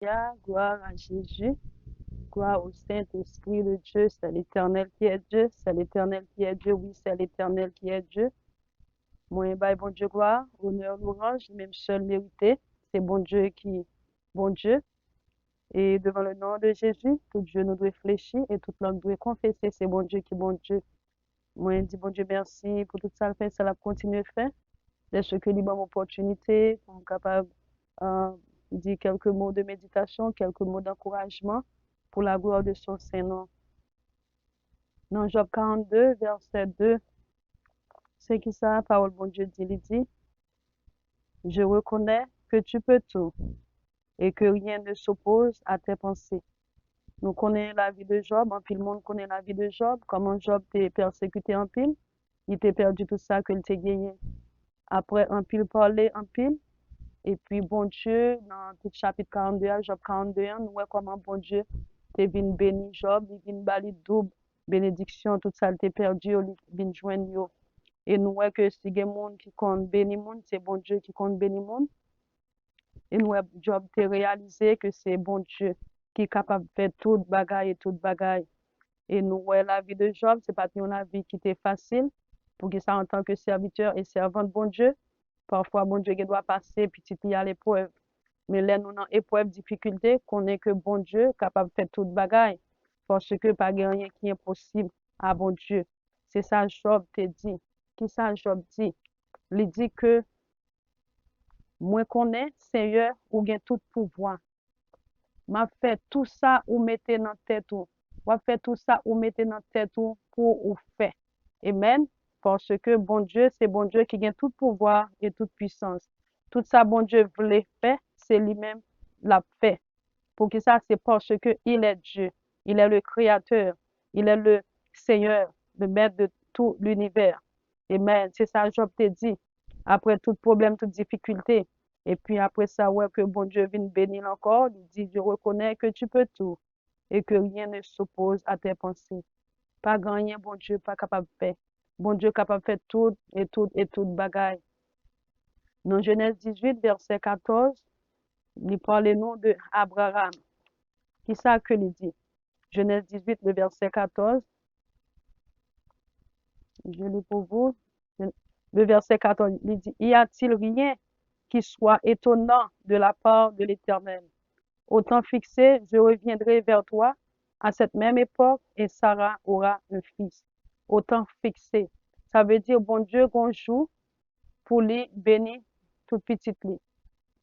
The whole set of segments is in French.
Alléluia, gloire à Jésus, gloire au Saint-Esprit de Dieu, c'est l'Éternel qui est Dieu, c'est l'Éternel qui est Dieu, oui, c'est l'Éternel qui est Dieu. Moi, bon Dieu, gloire, honneur, louange, même seul mérité, c'est bon Dieu qui, bon Dieu. Et devant le nom de Jésus, tout Dieu nous doit fléchir et toute langue doit confesser, c'est bon Dieu qui, bon Dieu. Moi, je dis bon Dieu, merci pour tout ça, le fait, ça l'a continué de faire. De ce que libre opportunité pour être capable euh, dire quelques mots de méditation, quelques mots d'encouragement pour la gloire de son Saint-Nom. Dans Job 42, verset 2, c'est qui ça, parole bon Dieu dit, il dit, je reconnais que tu peux tout et que rien ne s'oppose à tes pensées. Nous connaissons la vie de Job, en pile monde connaît la vie de Job, comment Job t'est persécuté en pile, il t'a perdu tout ça qu'il t'a gagné. Après, en pile parler, en pile, et puis, bon Dieu, dans tout chapitre 42, Job 42, nous voyons comment bon Dieu te vient bénir Job, il vient bali double bénédiction, tout ça, te perdu, il vient joindre yo. Et nous voyons que si il y a des gens qui comptent bénir monde, c'est bon Dieu qui compte bénir monde. Et nous voyons Job te réalisé que c'est bon Dieu qui est capable de faire toute bagaille et toute bagaille. Et nous voyons la vie de Job, c'est pas une vie qui était facile, pour que ça en tant que serviteur et servant de bon Dieu. Parfois, bon Dieu, il doit passer petit à l'épreuve. Mais là, nous, dans l'épreuve, difficulté, qu'on est que bon Dieu capable de faire toute bagaille. Parce que pas rien qui est possible à bon Dieu. C'est ça, Job te dit. Qui ça, Job dit? Il dit que, moi connais, Seigneur, ou bien tout pouvoir. M'a fait tout ça ou mettez dans tête ou. M'a fait tout ça ou mettez dans tête ou pour ou faire. Amen. Parce que bon Dieu, c'est bon Dieu qui a tout pouvoir et toute puissance. Tout ça, bon Dieu voulait faire, c'est lui-même l'a fait. Pour que ça, c'est parce que il est Dieu. Il est le Créateur. Il est le Seigneur, le Maître de tout l'univers. Amen. C'est ça, Job te dit. Après tout problème, toute difficulté. Et puis après ça, ouais, que bon Dieu vienne bénir encore. Il dit, je reconnais que tu peux tout et que rien ne s'oppose à tes pensées. Pas grand rien, bon Dieu, pas capable de faire. Bon Dieu capable de faire tout et tout et toute bagaille. Dans Genèse 18, verset 14, il parle nous de Abraham. Qui ça que il dit? Genèse 18, le verset 14. Je lis pour vous. Le verset 14, il dit, y a-t-il rien qui soit étonnant de la part de l'Éternel? Au temps fixé, je reviendrai vers toi à cette même époque et Sarah aura un fils. Au temps fixé. Ça veut dire, bon Dieu, qu'on joue pour lui bénir toute petite lui.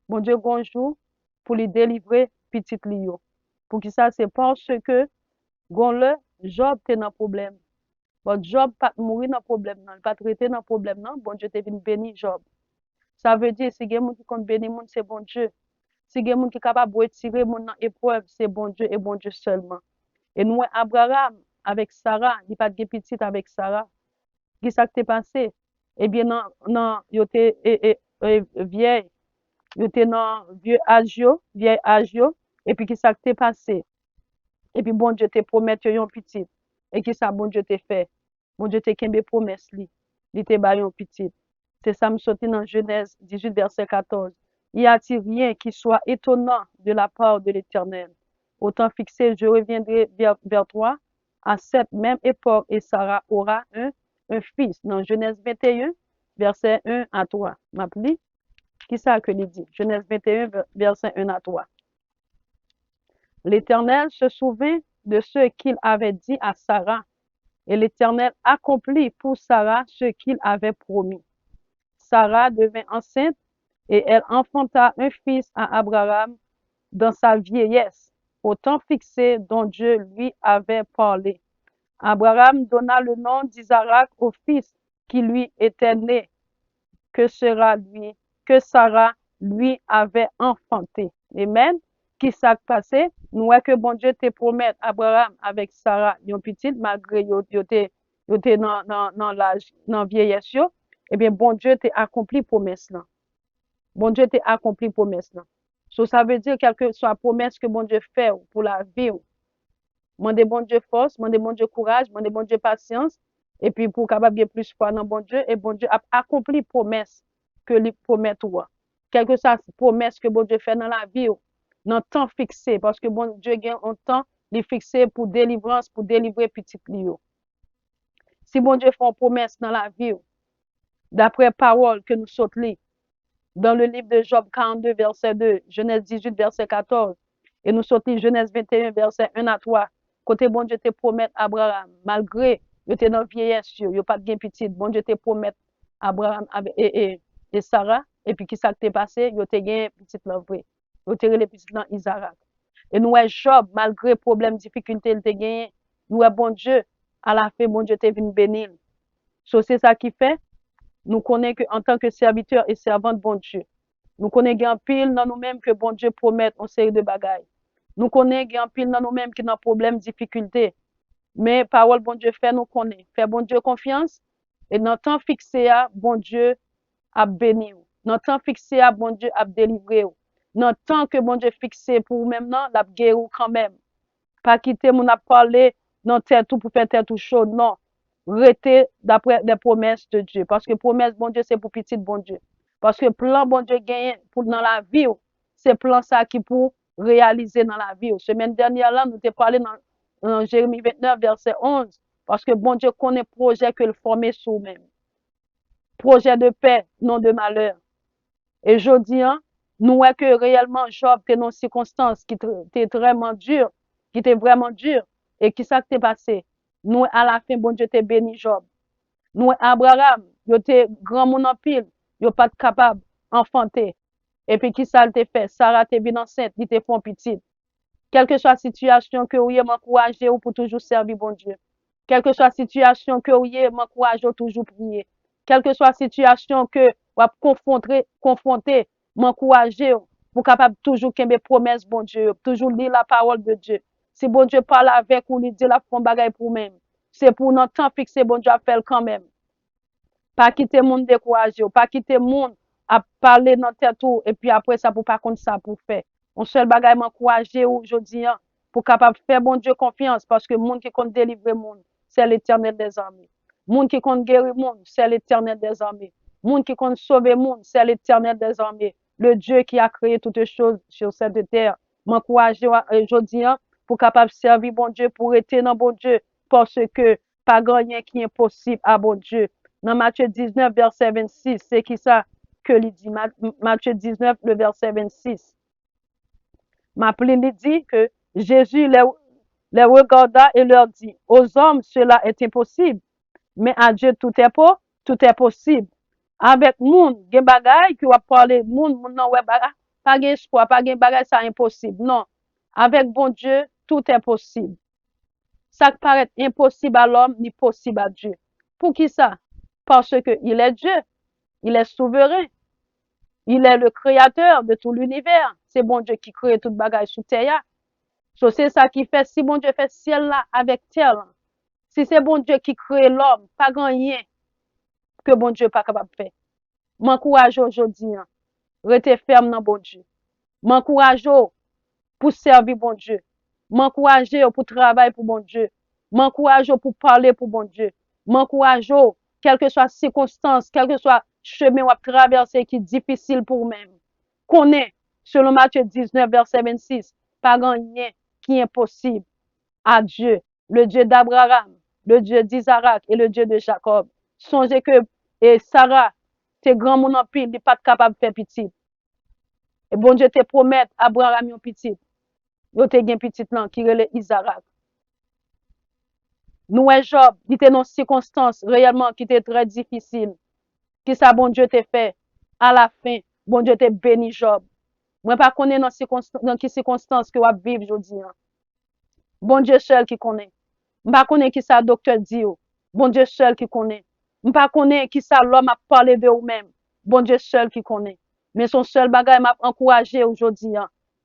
Bon Dieu, qu'on joue pour lui délivrer petite lui. Pour qui ça, c'est parce que, gon le, Job te dans problème. Bon, Job pas mourir dans problème, non, pas traiter dans problème, non. Bon Dieu te venu bénir Job. Ça veut dire, si il y a des gens qui comptent bénir monde, c'est bon Dieu. Si il y a des gens qui sont capables de retirer mon dans épreuve, c'est bon Dieu et bon Dieu seulement. Et nous, Abraham, avec Sarah, il n'y a pas de petite avec Sarah. Qu'est-ce qui s'est passé? Eh bien, non, non, il était vieille. Il était dans vieux âge, vieil âge, et puis qu'est-ce qui s'est passé? Et puis, bon Dieu te promet yon petit. Et qui ça, bon Dieu te fait? Bon Dieu te kembe promesse li. Li te ba yon petit. C'est ça, me sorti dans Genèse 18, verset 14. Y a-t-il rien qui soit étonnant de la part de l'Éternel? Au temps fixé, je reviendrai vers toi à cette même époque et Sarah aura un fils. Dans Genèse 21, verset 1 à 3. M'appli? Qui ça que il dit? Genèse 21, verset 1 à 3. L'Éternel se souvint de ce qu'il avait dit à Sarah, et l'Éternel accomplit pour Sarah ce qu'il avait promis. Sarah devint enceinte et elle enfanta un fils à Abraham dans sa vieillesse, au temps fixé dont Dieu lui avait parlé. Abraham donna le nom d'Isaac au fils qui lui était né, que sera lui, que Sarah lui avait enfanté. Amen. Qui s'est passé? Nous voyons que bon Dieu te promet Abraham avec Sarah, yon petit, malgré yo te dans l'âge, dans vieillesse yo, eh bien, bon Dieu t'a accompli promesse là. Bon Dieu t'a accompli promesse là. So, ça veut dire quelque soit promesse que bon Dieu fait pour la vie. Mandez bon Dieu force, mandez bon Dieu courage, mandez bon Dieu patience, et puis pour capable bien plus foi dans bon Dieu, et bon Dieu a accompli promesse que lui promet toi. Quelque soit promesse que bon Dieu fait dans la vie, dans temps fixé, parce que bon Dieu gagne un temps, il fixé pour délivrance, pour délivrer petit Lio. Si bon Dieu fait une promesse dans la vie, d'après parole que nous sautons dans le livre de Job 42, verset 2, Genèse 18, verset 14, et nous sortons Genèse 21, verset 1 à 3, côté bon Dieu te promet Abraham, malgré il était dans vieillesse, il n'y a pas de gain petit, bon Dieu te promet Abraham et Sarah, et puis qui ça t'est passé, il te gain petit l'envoi, il te les petits dans Isaac. Et nous, Job, malgré problème, difficulté, il te gagné, nous, bon Dieu, à la fin, bon Dieu te venu bénir. So, c'est ça qui fait, nous connaissons qu'en tant que serviteur et servant de bon Dieu, nous connaissons en pile dans nous-mêmes que bon Dieu promet une série de bagailles. Nous connaissons en pile dans nous-mêmes qui ont problème, difficulté. Mais parole bon Dieu fait nous connaît. Fait bon Dieu confiance. Et dans le temps fixé, bon Dieu a béni. Dans le temps fixé, bon Dieu a délivré. Dans le temps que bon Dieu fixé pour vous même, la guerre quand même. Pas quitter mon a parlé dans terre tout pour faire terre tout chaud. Non. Rester d'après les promesses de Dieu. Parce que promesse bon Dieu, c'est pour petit bon Dieu. Parce que plan bon Dieu gagne pour dans la vie, c'est plan ça qui pour réaliser dans la vie. Semaine dernière là, nous t'ai parlé dans Jérémie 29, verset 11. Parce que bon Dieu connaît projet que le formé sous même. Projet de paix, non de malheur. Et je dis, nous voyons que réellement Job était dans une circonstance qui était vraiment dure, qui était vraiment dure. Et qui ça t'est passé? Nous, à la fin, bon Dieu t'est béni Job. Nous, Abraham, il était grand monde en pile, il pas capable d'enfanter. Et puis, qui ça te fait? Sarah t'est bien enceinte, il te font petite. Quelle que soit la situation que vous ayez, m'encourager pour toujours servir bon Dieu. Quelle que soit la situation que vous ayez, m'encourager toujours prier. Quelle que soit la situation que vous confronter, m'encourager pour capable toujours qu'il y promesses bon Dieu, toujours lire la parole de Dieu. Si bon Dieu parle avec vous, il dit la fond bagaille pour même. C'est pour notre temps fixé, bon Dieu a fait quand même. Pas quitter le monde découragé, pas quitter le monde à parler dans tête tout, et puis après ça, pour pas contre ça, pour faire. On seul bagaille m'encourager aujourd'hui, pour capable faire bon Dieu confiance, parce que le monde qui compte délivrer le monde, c'est l'éternel des armées. Le monde qui compte guérir le monde, c'est l'éternel des armées. Le monde qui compte sauver le monde, c'est l'éternel des armées. Le Dieu qui a créé toutes choses sur cette terre. M'encourager aujourd'hui, pour capable servir bon Dieu, pour être dans bon Dieu, parce que pas rien qui est possible à bon Dieu. Dans Matthieu 19, verset 26, c'est qui ça que il dit? Matthieu 19, le verset 26. Il dit que Jésus les regarda et leur dit, aux hommes cela est impossible, mais à Dieu tout est possible. Avec moun, gen bagay qui va parler moun non ouais bagay, pas gen espoir, pas gen bagay ça impossible. Non. Avec bon Dieu, tout est possible. Ça qui paraît impossible à l'homme, n'est possible à Dieu. Pour qui ça? Parce que il est Dieu, il est souverain, il est le créateur de tout l'univers. C'est bon Dieu qui crée toute bagaille sous terre. So, c'est ça qui fait, si bon Dieu fait ciel là avec terre, si c'est bon Dieu qui crée l'homme, pas grand rien que bon Dieu pas capable de faire. M'encourage aujourd'hui, rester ferme dans bon Dieu. M'encourage pour servir bon Dieu. M'encourage pour travailler pour bon Dieu. M'encourage pour parler pour bon Dieu. M'encourage, quelle que soit la circonstance, quel que soit le chemin ou à traverser qui est difficile pour vous-même. Connais, selon Matthieu 19, verset 26, pas rien qui est impossible à Dieu, le Dieu d'Abraham, le Dieu d'Isaac et le Dieu de Jacob. Songez que Sarah, tes grands mon en pile, n'est pas capable de faire petit. Et bon Dieu te promet, Abraham yon petit. Yo te gen petit là qui relè Isaac. Nous Job, il était dans une circonstance réellement qui était très difficile. Qui ça bon Dieu te fait? À la fin, bon Dieu te béni Job. Moi pas connais dans quelle circonstance que vous vivre aujourd'hui. Bon Dieu seul qui connaît. M'pa connais qui ça docteur dit. Bon Dieu seul qui connaît. M'pa connais qui ça l'homme a parlé de vous-même. Bon Dieu seul qui connaît. Mais son seul bagage m'a encouragé aujourd'hui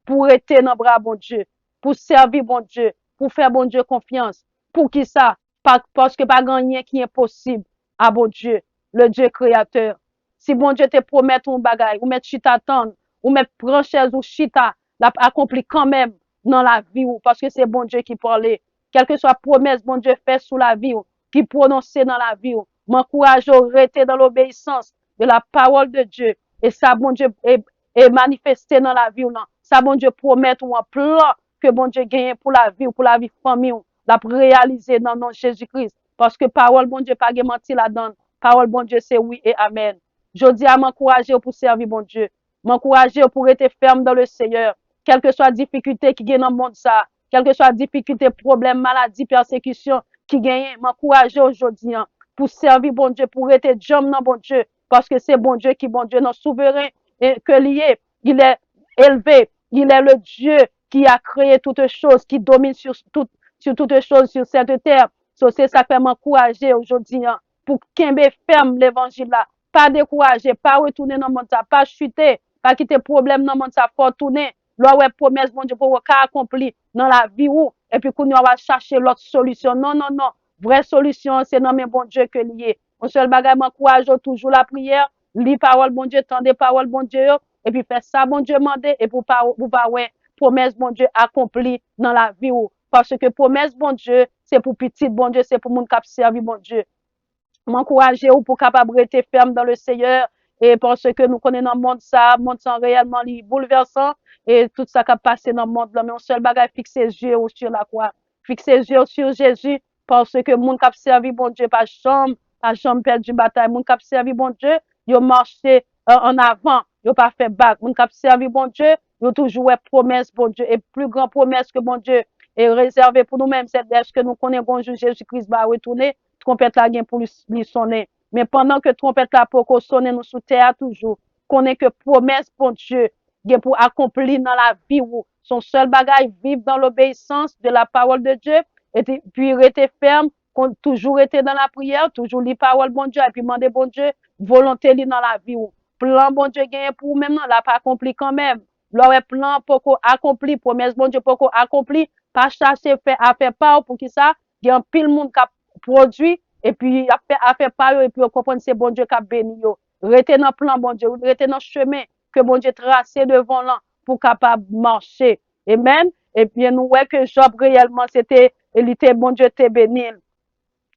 pour rester dans bras bon Dieu, pour servir bon Dieu, pour faire bon Dieu confiance. Pour qui ça? Parce que pas rien qui est possible à bon Dieu, le Dieu créateur. Si bon Dieu te promet un bagage, ou mettre chita tendre, ou mettre brancheuse ou chita, l'a accompli quand même dans la vie ou parce que c'est bon Dieu qui parlait. Quelle que soit promesse bon Dieu fait sous la vie ou qui prononçait dans la vie ou m'encourage à rester dans l'obéissance de la parole de Dieu et ça bon Dieu est manifesté dans la vie ou non. Ça, bon Dieu, promet ou un plan que bon Dieu gagne pour la vie ou pour la vie famille, la réaliser dans le nom de Jésus-Christ. Parce que parole, bon Dieu, pas menti là-dedans. Parole, bon Dieu, c'est oui et amen. Je dis à m'encourager pour servir, bon Dieu. M'encourager pour être ferme dans le Seigneur. Quelle que soit la difficulté qui gagne dans le monde, ça. Quelle que soit la difficulté, problème, maladie, persécution qui gagne, m'encourager aujourd'hui pour servir, bon Dieu, pour être jambes dans bon Dieu. Parce que c'est bon Dieu qui, bon Dieu, notre souverain, et que lié, il est élevé. Il est le Dieu qui a créé toutes choses, qui domine sur toutes choses sur cette terre. C'est ça qui m'encourager aujourd'hui pour qu'embe ferme l'évangile là. Pas décourager, pas retourner dans le monde ça, pas chuter, pas quitter problème dans le monde ça, faut tourner. Là ouais promesse bon Dieu pour accomplir dans la vie ou et puis qu'on va chercher l'autre solution. Non non non, vraie solution c'est dans mes bon Dieu que lié. On seul bagage m'encourage toujours la prière, lis parole bon Dieu, tendez parole bon Dieu et puis faire ça bon Dieu mandé et pour pas ouais promesse bon Dieu accomplie dans la vie ou parce que promesse bon Dieu, c'est pour petit bon Dieu, c'est pour moun k'ap servi bon Dieu. M'encourager ou pour capable rester ferme dans le Seigneur et parce que nous connaissons le monde ça réellement bouleversant et tout ça qui a passé dans le monde là mais on seul bagage fixer les yeux sur la croix, fixer les yeux sur Jésus parce que moun k'ap servi bon Dieu pas jamais perdu bataille, moun k'ap servi bon Dieu, yo marché en avant, yo pas fait bac, moun k'ap servi bon Dieu, yo toujours promesse bon Dieu et plus grand promesse que bon Dieu est réservé pour nous-mêmes, c'est est-ce que nous connaissons bon Jésus-Christ va retourner, trompette la gain pour lui sonner. Mais pendant que trompette la pour sonner nous sous terre toujours, connaît que promesse bon Dieu, gain pour accomplir dans la vie ou son seul bagage vivre dans l'obéissance de la parole de Dieu et puis rester ferme, toujours été dans la prière, toujours lire parole bon Dieu et puis demander bon Dieu volonté li dans la vie ou plan bon Dieu gain pour même non l'a pas accompli quand même. Leur plan pour qu'on accompli, promesse bon Dieu pour qu'on accompli, pas chasser fait à faire part pour qui ça, il y a un pile monde qui produit et puis a fait part et puis on comprend c'est bon Dieu qui a béni yo. Rester dans plan bon Dieu, rester dans chemin que bon Dieu tracé devant là pour capable marcher. Amen. Et puis nous voyons que Job réellement c'était il était bon Dieu te béni.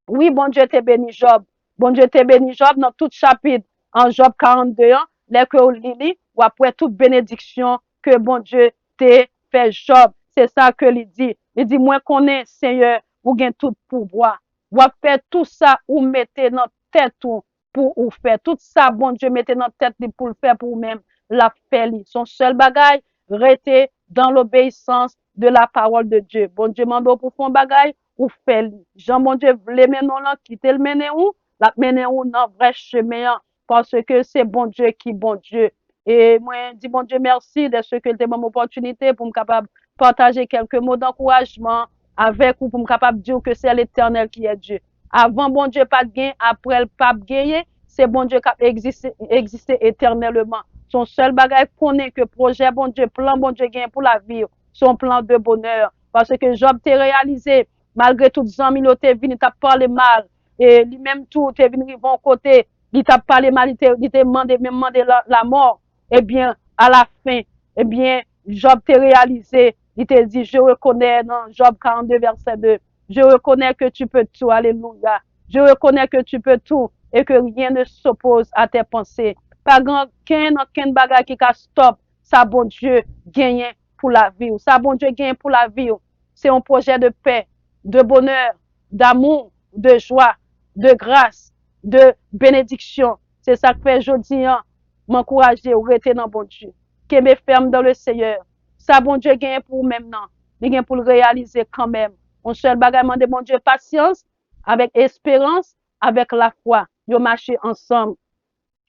Oui, bon Dieu te béni Job. Bon Dieu te béni Job dans tout chapitre en Job 42 ans, les que lit ou après toute bénédiction que bon Dieu te fait Job. C'est ça que il dit. Il dit moi connais Seigneur, ou gain tout pouvoir. Ou faire tout ça ou mettez dans tête pour ou faire tout ça bon Dieu mettez dans tête pour le faire pour vous-même la faire son seul bagage rester dans l'obéissance de la parole de Dieu. Bon Dieu mando pour fond bagage ou fait Jean bon Dieu les menon là quitter le mener où la mener où dans vrai chemin parce que c'est bon Dieu qui bon Dieu. Et moi dis bon Dieu merci de ce que tu m'as opportunité pour me capable partager quelques mots d'encouragement avec ou pour me capable dire que c'est l'Éternel qui est Dieu. Avant bon Dieu pas de gain, après le pas gagner, c'est bon Dieu qui existe éternellement. Son seul bagage connaît que projet bon Dieu, plan bon Dieu gain pour la vie, son plan de bonheur. Parce que Job t'est réalisé, malgré toutes les amis, il t'est venu, t'a parlé mal. Et lui-même tout, t'est venu de bon côté, il t'a parlé mal, il t'a demandé, même demandé la mort. Eh bien, à la fin, eh bien, Job t'est réalisé, il t'a dit, je reconnais dans Job 42, verset 2, je reconnais que tu peux tout, alléluia. Je reconnais que tu peux tout et que rien ne s'oppose à tes pensées. Pas aucun bagage qui a stop, ça bon Dieu gagne pour la vie. Ça bon Dieu gagne pour la vie. C'est un projet de paix, de bonheur, d'amour, de joie, de grâce, de bénédiction. C'est ça que fait aujourd'hui, m'encourager ou rester dans bon Dieu. Qui me ferme dans le Seigneur. Ça bon Dieu gagne pour maintenant. Il gagne pour le réaliser quand même. On seul bagage de bon Dieu patience, avec espérance, avec la foi. Yo marcher ensemble.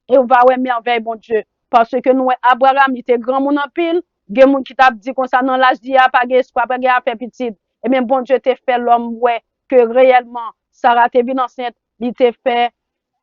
Et on va ouais merveille bon Dieu. Parce que nous Abraham, il était grand monde en pile, gen moun qui t'a dit comme ça dans l'âge d'hier pas gen espoir, pas gen affaire petite. Et même bon Dieu t'a fait l'homme ouais que réellement Sarah t'est bien enceinte, il t'a fait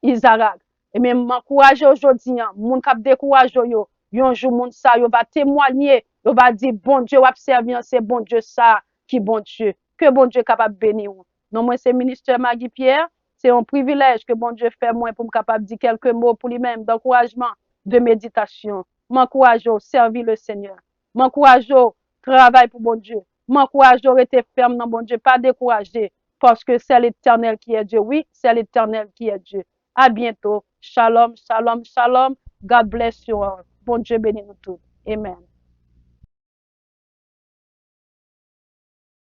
Isaac. Et même m'encourager aujourd'hui, moun k'ap décourage yo, yon jour moun ça yo va témoigner, yo va dire bon Dieu va servir, c'est bon Dieu ça qui bon Dieu. Que bon Dieu capable bénir. Non moi c'est ministère Maggie Pierre. C'est un privilège que bon Dieu fait moi pour me capable dire quelques mots pour lui-même d'encouragement, de méditation. M'encourage au servir le Seigneur. M'encourage au travail pour bon Dieu. M'encourage au rester ferme dans bon Dieu, pas décourager parce que c'est l'Éternel qui est Dieu. Oui, c'est l'Éternel qui est Dieu. À bientôt. Shalom, shalom, shalom. God bless you all. Bon Dieu bénisse nous tous. Amen.